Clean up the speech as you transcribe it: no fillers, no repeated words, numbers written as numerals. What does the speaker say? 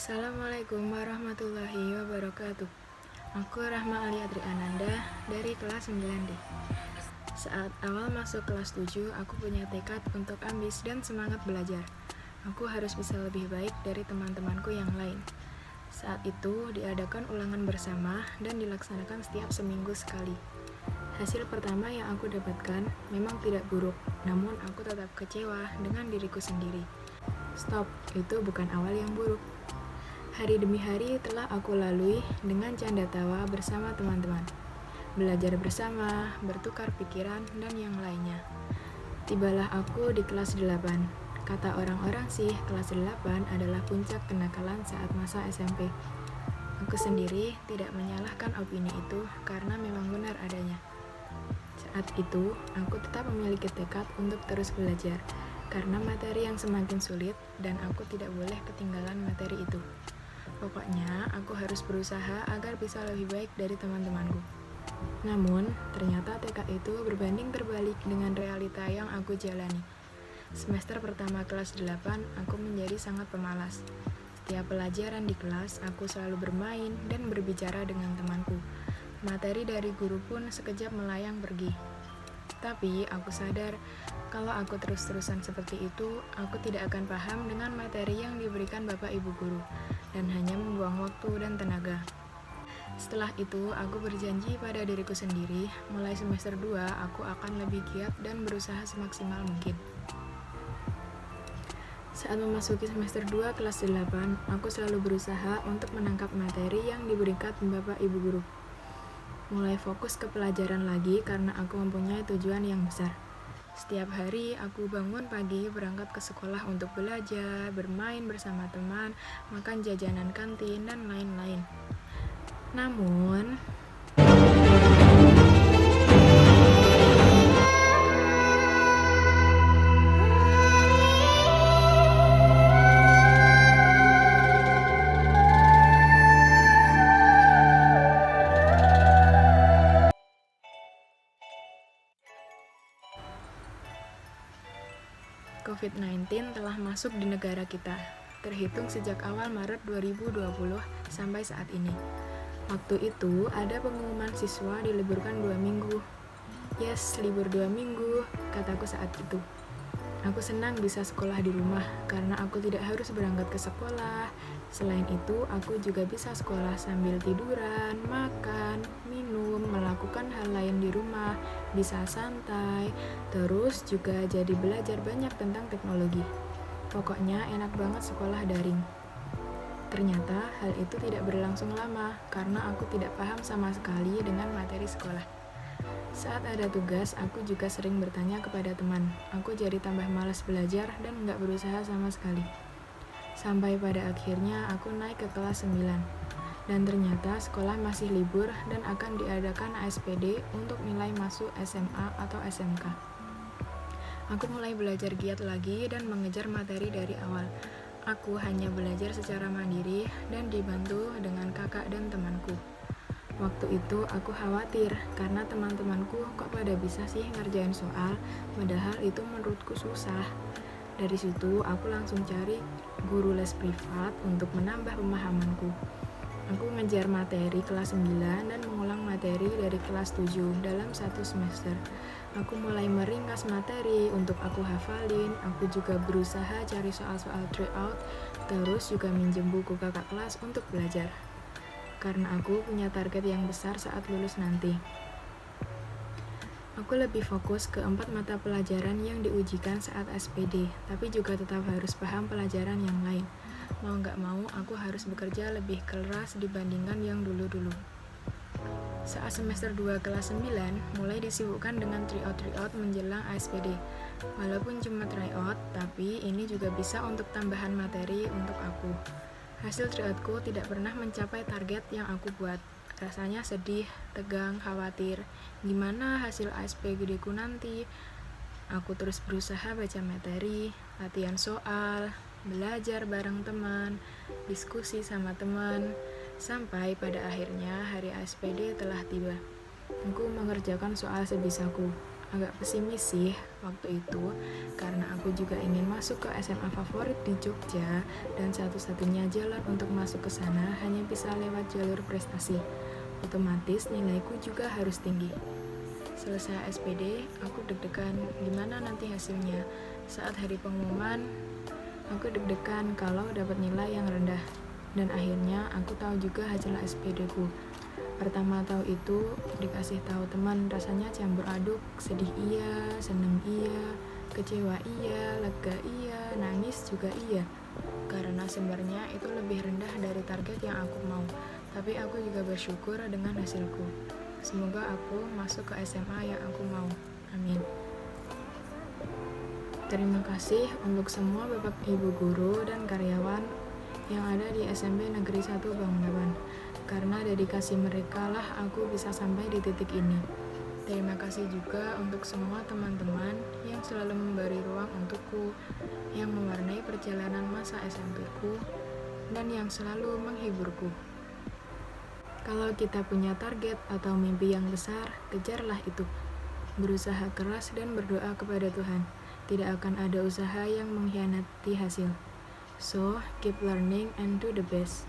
Assalamualaikum warahmatullahi wabarakatuh. Aku Rahma Ali Adri Ananda dari kelas 9D. Saat awal masuk kelas 7, aku punya tekad untuk ambis dan semangat belajar. Aku harus bisa lebih baik dari teman-temanku yang lain. Saat itu diadakan ulangan bersama dan dilaksanakan setiap seminggu sekali. Hasil pertama yang aku dapatkan memang tidak buruk, namun aku tetap kecewa dengan diriku sendiri. Stop, itu bukan awal yang buruk. Hari demi hari telah aku lalui dengan canda tawa bersama teman-teman, belajar bersama, bertukar pikiran, dan yang lainnya. Tibalah aku di kelas 8. Kata orang-orang sih, kelas 8 adalah puncak kenakalan saat masa SMP. Aku sendiri tidak menyalahkan opini itu karena memang benar adanya. Saat itu, aku tetap memiliki tekad untuk terus belajar, karena materi yang semakin sulit dan aku tidak boleh ketinggalan materi itu. Pokoknya, aku harus berusaha agar bisa lebih baik dari teman-temanku. Namun, ternyata tekad itu berbanding terbalik dengan realita yang aku jalani. Semester pertama kelas 8, aku menjadi sangat pemalas. Setiap pelajaran di kelas, aku selalu bermain dan berbicara dengan temanku. Materi dari guru pun sekejap melayang pergi. Tapi, aku sadar kalau aku terus-terusan seperti itu, aku tidak akan paham dengan materi yang diberikan Bapak Ibu Guru, dan hanya membuang waktu dan tenaga. Setelah itu, aku berjanji pada diriku sendiri, mulai semester 2, aku akan lebih giat dan berusaha semaksimal mungkin. Saat memasuki semester 2 kelas 8, aku selalu berusaha untuk menangkap materi yang diberikan Bapak Ibu Guru. Mulai fokus ke pelajaran lagi karena aku mempunyai tujuan yang besar. Setiap hari aku bangun pagi berangkat ke sekolah untuk belajar, bermain bersama teman, makan jajanan kantin, dan lain-lain. Namun, COVID-19 telah masuk di negara kita, terhitung sejak awal Maret 2020 sampai saat ini. Waktu itu, ada pengumuman siswa diliburkan 2 minggu. Yes, libur 2 minggu, kataku saat itu. Aku senang bisa sekolah di rumah, karena aku tidak harus berangkat ke sekolah. Selain itu, aku juga bisa sekolah sambil tiduran, makan, minum, melakukan hal lain di rumah, bisa santai, terus juga jadi belajar banyak tentang teknologi. Pokoknya enak banget sekolah daring. Ternyata hal itu tidak berlangsung lama, karena aku tidak paham sama sekali dengan materi sekolah. Saat ada tugas, aku juga sering bertanya kepada teman. Aku jadi tambah malas belajar dan nggak berusaha sama sekali. Sampai pada akhirnya aku naik ke kelas 9. Dan ternyata sekolah masih libur dan akan diadakan ASPD untuk nilai masuk SMA atau SMK. Aku mulai belajar giat lagi dan mengejar materi dari awal. Aku hanya belajar secara mandiri dan dibantu dengan kakak dan temanku. Waktu itu aku khawatir karena teman-temanku kok pada bisa sih ngerjain soal, padahal itu menurutku susah. Dari situ aku langsung cari guru les privat untuk menambah pemahamanku. Aku ngejar materi kelas 9 dan mengulang materi dari kelas 7 dalam satu semester. Aku mulai meringkas materi untuk aku hafalin, aku juga berusaha cari soal-soal tryout, terus juga minjem buku kakak kelas untuk belajar. Karena aku punya target yang besar saat lulus nanti. Aku lebih fokus ke 4 mata pelajaran yang diujikan saat SPD, tapi juga tetap harus paham pelajaran yang lain. Mau nggak mau, aku harus bekerja lebih keras dibandingkan yang dulu-dulu. Saat semester 2 kelas 9, mulai disibukkan dengan tryout menjelang ASPD. Walaupun cuma tryout, tapi ini juga bisa untuk tambahan materi untuk aku. Hasil tryoutku tidak pernah mencapai target yang aku buat. Rasanya sedih, tegang, khawatir. Gimana hasil ASPD ku nanti? Aku terus berusaha baca materi, latihan soal, belajar bareng teman, diskusi sama teman, sampai pada akhirnya hari ASPD telah tiba. Aku mengerjakan soal sebisaku. agak pesimis sih waktu itu, karena aku juga ingin masuk ke SMA favorit di Jogja, dan satu-satunya jalan untuk masuk ke sana hanya bisa lewat jalur prestasi. Otomatis nilaiku juga harus tinggi. Selesai SPD, aku deg-degan gimana nanti hasilnya. Saat hari pengumuman, aku deg-degan kalau dapat nilai yang rendah. Dan akhirnya aku tahu juga hasil SPD ku. Pertama tahu itu, dikasih tahu teman, rasanya campur aduk, sedih iya, seneng iya, kecewa iya, lega iya, nangis juga iya. Karena sebenarnya itu lebih rendah dari target yang aku mau, tapi aku juga bersyukur dengan hasilku. Semoga aku masuk ke SMA yang aku mau. Amin. Terima kasih untuk semua Bapak Ibu guru dan karyawan yang ada di SMP Negeri 1 Bangunawan. Karena dedikasi mereka lah aku bisa sampai di titik ini. Terima kasih juga untuk semua teman-teman yang selalu memberi ruang untukku, yang mewarnai perjalanan masa SMP-ku, dan yang selalu menghiburku. Kalau kita punya target atau mimpi yang besar, kejarlah itu. Berusaha keras dan berdoa kepada Tuhan. Tidak akan ada usaha yang mengkhianati hasil. So, keep learning and do the best.